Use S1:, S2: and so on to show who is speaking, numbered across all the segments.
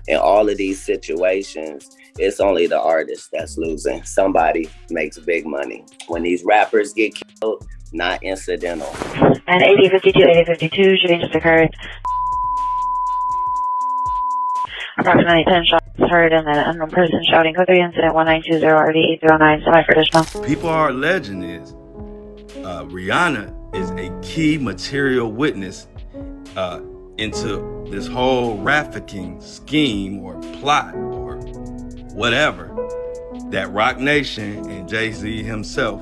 S1: In all of these situations, it's only the artist that's losing. Somebody makes big money. When these rappers get killed, not incidental.
S2: And 8052, shooting just occurred. Approximately 10 shots heard and an unknown person shouting code 3 incident 1920 RV809 semi-traditional.
S3: People are alleging is Rihanna is a key material witness into this whole trafficking scheme or plot or whatever that Roc Nation and Jay-Z himself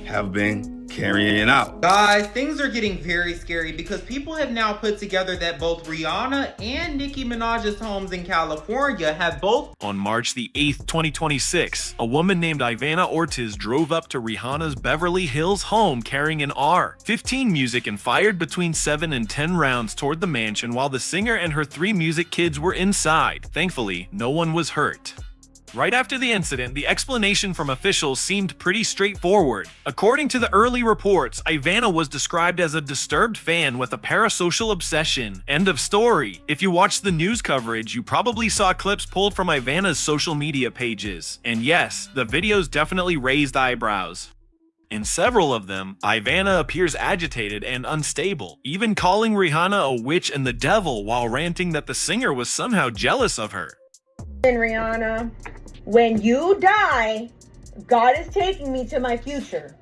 S3: have been carrying out.
S4: Guys, things are getting very scary because people have now put together that both Rihanna and Nicki Minaj's homes in California have both.
S5: On March the 8th, 2026, a woman named Ivana Ortiz drove up to Rihanna's Beverly Hills home carrying an AR-15 music and fired between 7 and 10 rounds toward the mansion while the singer and her 3 music kids were inside. Thankfully, no one was hurt. Right after the incident, the explanation from officials seemed pretty straightforward. According to the early reports, Ivana was described as a disturbed fan with a parasocial obsession. End of story. If you watched the news coverage, you probably saw clips pulled from Ivana's social media pages. And yes, the videos definitely raised eyebrows. In several of them, Ivana appears agitated and unstable, even calling Rihanna a witch and the devil while ranting that the singer was somehow jealous of her.
S6: Rihanna, when you die, God is taking me to my future.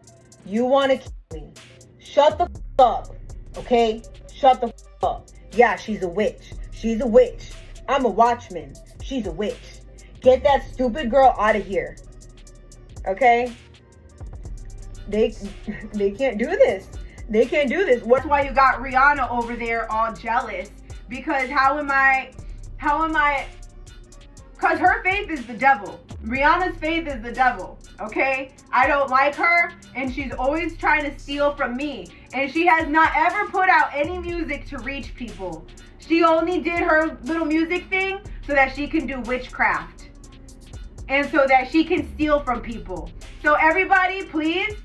S6: You want to kill me. Shut the up, okay? Shut the up. Yeah, she's a witch. She's a witch. I'm a watchman. She's a witch. Get that stupid girl out of here. Okay? They can't do this. They can't do this.
S7: That's why you got Rihanna over there all jealous. Because how am I, because her faith is the devil. Rihanna's faith is the devil, okay? I don't like her, and she's always trying to steal from me. And she has not ever put out any music to reach people. She only did her little music thing so that she can do witchcraft. And so that she can steal from people. So everybody, please,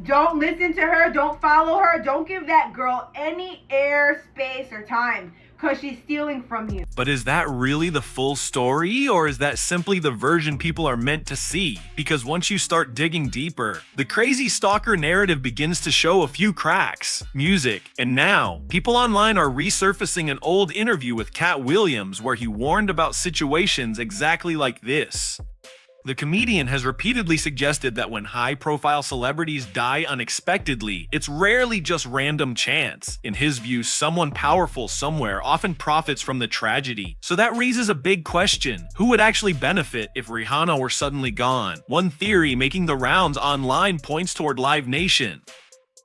S7: don't listen to her, don't follow her, don't give that girl any air, space, or time. Because she's stealing from you.
S5: But is that really the full story, or is that simply the version people are meant to see? Because once you start digging deeper, the crazy stalker narrative begins to show a few cracks. Music, and now, people online are resurfacing an old interview with Katt Williams where he warned about situations exactly like this. The comedian has repeatedly suggested that when high-profile celebrities die unexpectedly, it's rarely just random chance. In his view, someone powerful somewhere often profits from the tragedy. So that raises a big question. Who would actually benefit if Rihanna were suddenly gone? One theory making the rounds online points toward Live Nation.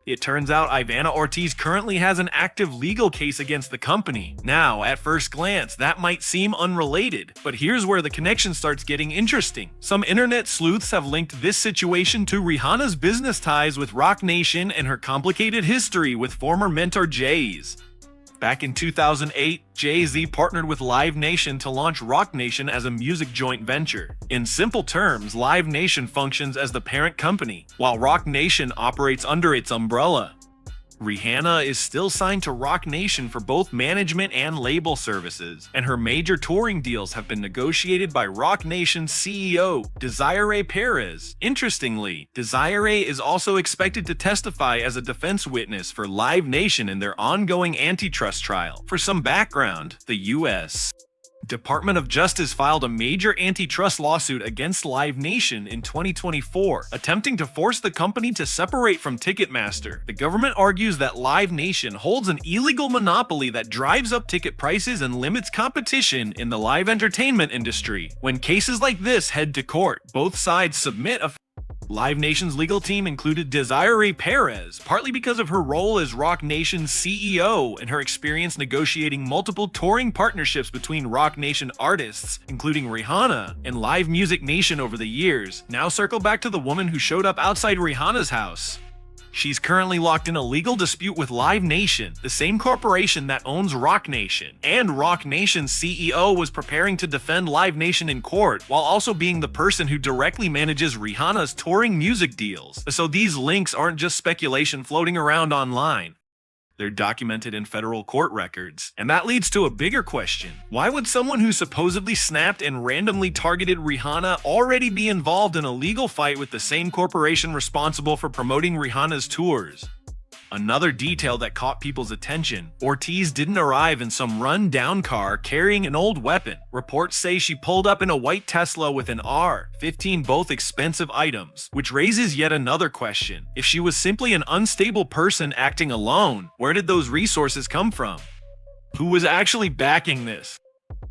S5: It turns out Ivana Ortiz currently has an active legal case against the company. Now, at first glance, that might seem unrelated, but here's where the connection starts getting interesting. Some internet sleuths have linked this situation to Rihanna's business ties with Roc Nation and her complicated history with former mentor Jay's. Back in 2008, Jay-Z partnered with Live Nation to launch Roc Nation as a music joint venture. In simple terms, Live Nation functions as the parent company, while Roc Nation operates under its umbrella. Rihanna is still signed to Roc Nation for both management and label services, and her major touring deals have been negotiated by Roc Nation's CEO, Desiree Perez. Interestingly, Desiree is also expected to testify as a defense witness for Live Nation in their ongoing antitrust trial. For some background, the U.S. Department of Justice filed a major antitrust lawsuit against Live Nation in 2024, attempting to force the company to separate from Ticketmaster. The government argues that Live Nation holds an illegal monopoly that drives up ticket prices and limits competition in the live entertainment industry. When cases like this head to court, both sides submit a Live Nation's legal team included Desiree Perez, partly because of her role as Roc Nation's CEO and her experience negotiating multiple touring partnerships between Roc Nation artists, including Rihanna, and Live Music Nation over the years. Now circle back to the woman who showed up outside Rihanna's house. She's currently locked in a legal dispute with Live Nation, the same corporation that owns Roc Nation. And Roc Nation's CEO was preparing to defend Live Nation in court, while also being the person who directly manages Rihanna's touring music deals. So these links aren't just speculation floating around online. They're documented in federal court records. And that leads to a bigger question. Why would someone who supposedly snapped and randomly targeted Rihanna already be involved in a legal fight with the same corporation responsible for promoting Rihanna's tours? Another detail that caught people's attention: Ortiz didn't arrive in some run-down car carrying an old weapon. Reports say she pulled up in a white Tesla with an R-15, both expensive items, which raises yet another question. If she was simply an unstable person acting alone, where did those resources come from? Who was actually backing this?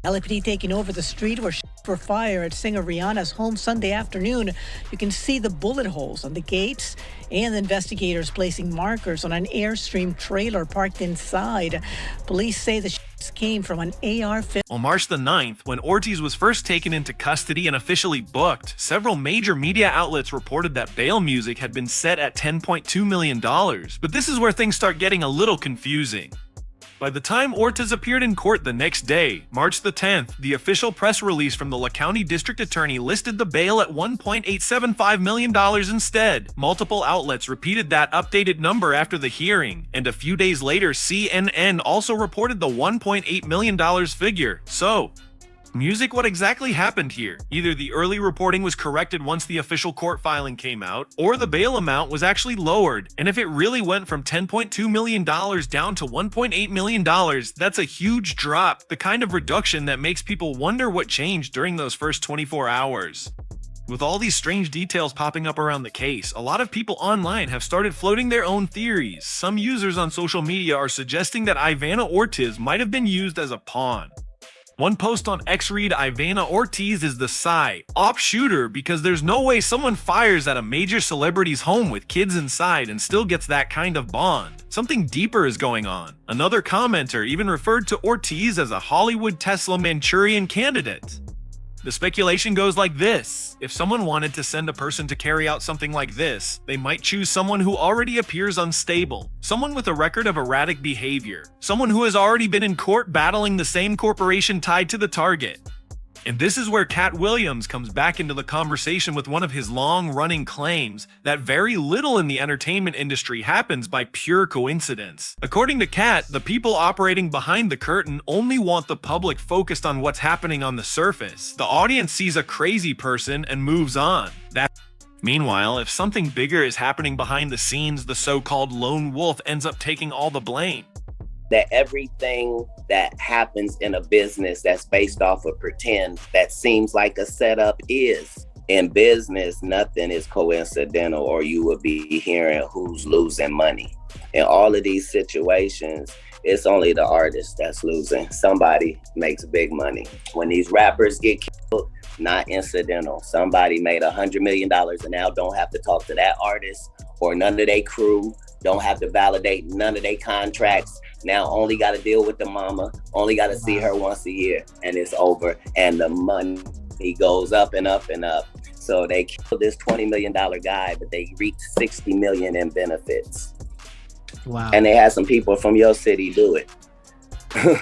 S8: LAPD taking over the street where were fired at singer Rihanna's home Sunday afternoon. You can see the bullet holes on the gates and investigators placing markers on an Airstream trailer parked inside. Police say the shots came from an AR-15.
S5: On March the 9th, when Ortiz was first taken into custody and officially booked, several major media outlets reported that bail music had been set at $10.2 million. But this is where things start getting a little confusing. By the time Ortiz appeared in court the next day, March the 10th, the official press release from the La County District Attorney listed the bail at $1.875 million instead. Multiple outlets repeated that updated number after the hearing, and a few days later, CNN also reported the $1.8 million figure. So, music, what exactly happened here? Either the early reporting was corrected once the official court filing came out, or the bail amount was actually lowered. And if it really went from $10.2 million down to $1.8 million, that's a huge drop, the kind of reduction that makes people wonder what changed during those first 24 hours. With all these strange details popping up around the case, a lot of people online have started floating their own theories. Some users on social media are suggesting that Ivana Ortiz might have been used as a pawn. One post on X read, Ivana Ortiz is the psy-op shooter because there's no way someone fires at a major celebrity's home with kids inside and still gets that kind of bond. Something deeper is going on. Another commenter even referred to Ortiz as a Hollywood Tesla Manchurian candidate. The speculation goes like this: if someone wanted to send a person to carry out something like this, they might choose someone who already appears unstable, someone with a record of erratic behavior, someone who has already been in court battling the same corporation tied to the target. And this is where Katt Williams comes back into the conversation with one of his long-running claims that very little in the entertainment industry happens by pure coincidence. According to Katt, the people operating behind the curtain only want the public focused on what's happening on the surface. The audience sees a crazy person and moves on. Meanwhile, if something bigger is happening behind the scenes, the so-called lone wolf ends up taking all the blame.
S1: That everything that happens in a business that's based off of pretend, that seems like a setup is. In business, nothing is coincidental, or you would be hearing who's losing money. In all of these situations, it's only the artist that's losing. Somebody makes big money. When these rappers get killed, not incidental. Somebody made $100 million and now don't have to talk to that artist or none of their crew, don't have to validate none of their contracts. Now only got to deal with the mama, only got to see her once a year, and it's over. And the money goes up and up and up. So they killed this $20 million guy, but they reaped $60 million in benefits.
S9: Wow.
S1: And they had some people from your city do it.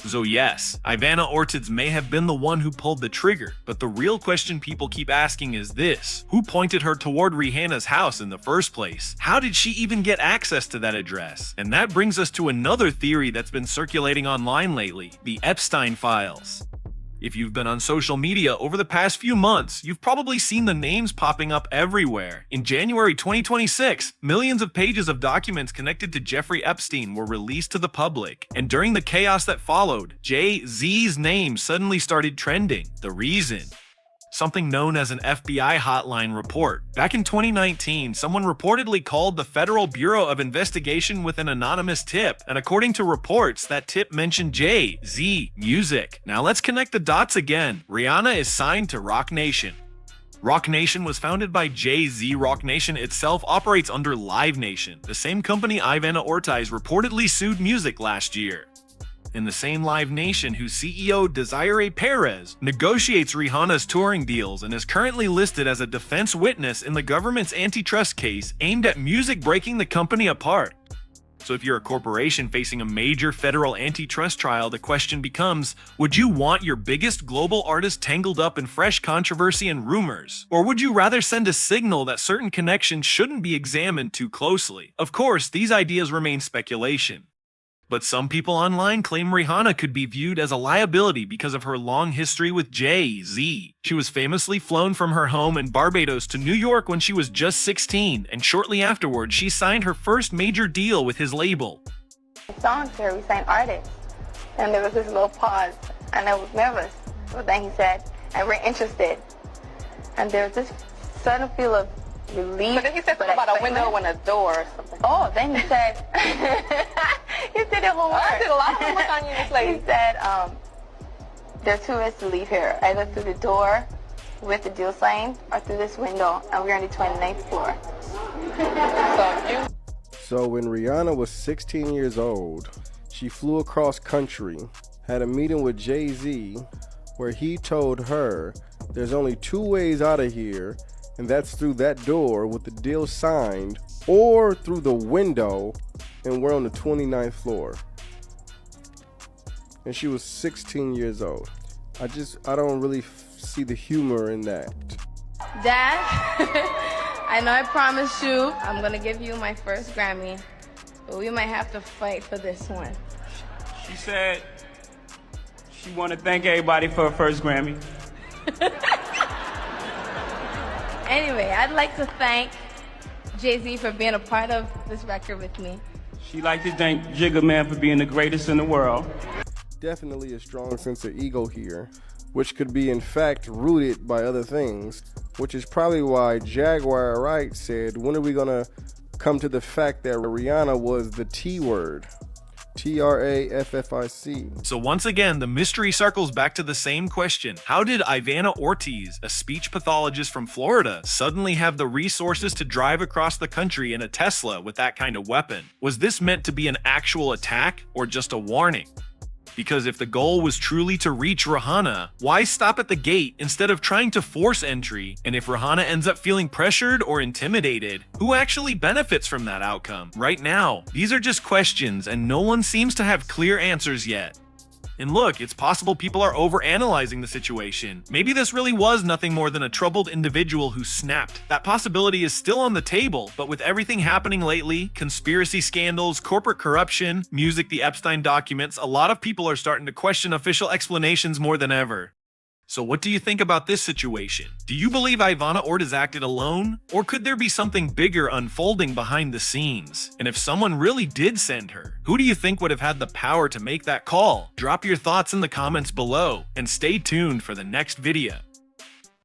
S5: So yes, Ivana Ortiz may have been the one who pulled the trigger, but the real question people keep asking is this: who pointed her toward Rihanna's house in the first place? How did she even get access to that address? And that brings us to another theory that's been circulating online lately: the Epstein files. If you've been on social media over the past few months, you've probably seen the names popping up everywhere. In January 2026, millions of pages of documents connected to Jeffrey Epstein were released to the public. And during the chaos that followed, Jay-Z's name suddenly started trending. The reason? Something known as an FBI hotline report. Back in 2019, someone reportedly called the Federal Bureau of Investigation with an anonymous tip, and according to reports, that tip mentioned Jay-Z music. Now let's connect the dots again. Rihanna is signed to Roc Nation. Roc Nation was founded by Jay-Z. Roc Nation itself operates under Live Nation, the same company Ivana Ortiz reportedly sued music last year. In the same Live Nation, whose CEO Desiree Perez negotiates Rihanna's touring deals and is currently listed as a defense witness in the government's antitrust case aimed at music breaking the company apart. So if you're a corporation facing a major federal antitrust trial, the question becomes, would you want your biggest global artist tangled up in fresh controversy and rumors? Or would you rather send a signal that certain connections shouldn't be examined too closely? Of course, these ideas remain speculation. But some people online claim Rihanna could be viewed as a liability because of her long history with Jay-Z. She was famously flown from her home in Barbados to New York when she was just 16, and shortly afterwards she signed her first major deal with his label.
S9: Songs here, we signed artists, and there was this little pause, and I was nervous. But then he said, and we're interested. And there was this sudden feel of relief. But then he said something about a window and a door or something. Oh, then he said, he said it one word. I did a lot of homework on you, Miss Lady. He said, there are two ways to leave here, either through the door with the deal signed, or through this window, and we're on the 29th floor.
S10: So when Rihanna was 16 years old, she flew across country, had a meeting with Jay-Z, where he told her there's only two ways out of here, and that's through that door with the deal signed, or through the window, and we're on the 29th floor. And she was 16 years old. I don't really see the humor in that.
S9: Dad, I know I promised you I'm gonna give you my first Grammy, but we might have to fight for this one.
S11: She said she want to thank everybody for her first Grammy.
S9: Anyway, I'd like to thank Jay-Z for being a part of this record with me.
S11: She'd like to thank Jigga Man for being the greatest in the world.
S10: Definitely a strong sense of ego here, which could be in fact rooted by other things, which is probably why Jaguar Wright said, when are we gonna come to the fact that Rihanna was the T word? Traffic.
S5: So once again, the mystery circles back to the same question. How did Ivana Ortiz, a speech pathologist from Florida, suddenly have the resources to drive across the country in a Tesla with that kind of weapon? Was this meant to be an actual attack or just a warning? Because if the goal was truly to reach Rihanna, why stop at the gate instead of trying to force entry? And if Rihanna ends up feeling pressured or intimidated, who actually benefits from that outcome? Right now, these are just questions and no one seems to have clear answers yet. And look, it's possible people are overanalyzing the situation. Maybe this really was nothing more than a troubled individual who snapped. That possibility is still on the table, but with everything happening lately, conspiracy scandals, corporate corruption, music, the Epstein documents, a lot of people are starting to question official explanations more than ever. So what do you think about this situation? Do you believe Ivana Ortiz acted alone? Or could there be something bigger unfolding behind the scenes? And if someone really did send her, who do you think would have had the power to make that call? Drop your thoughts in the comments below, and stay tuned for the next video.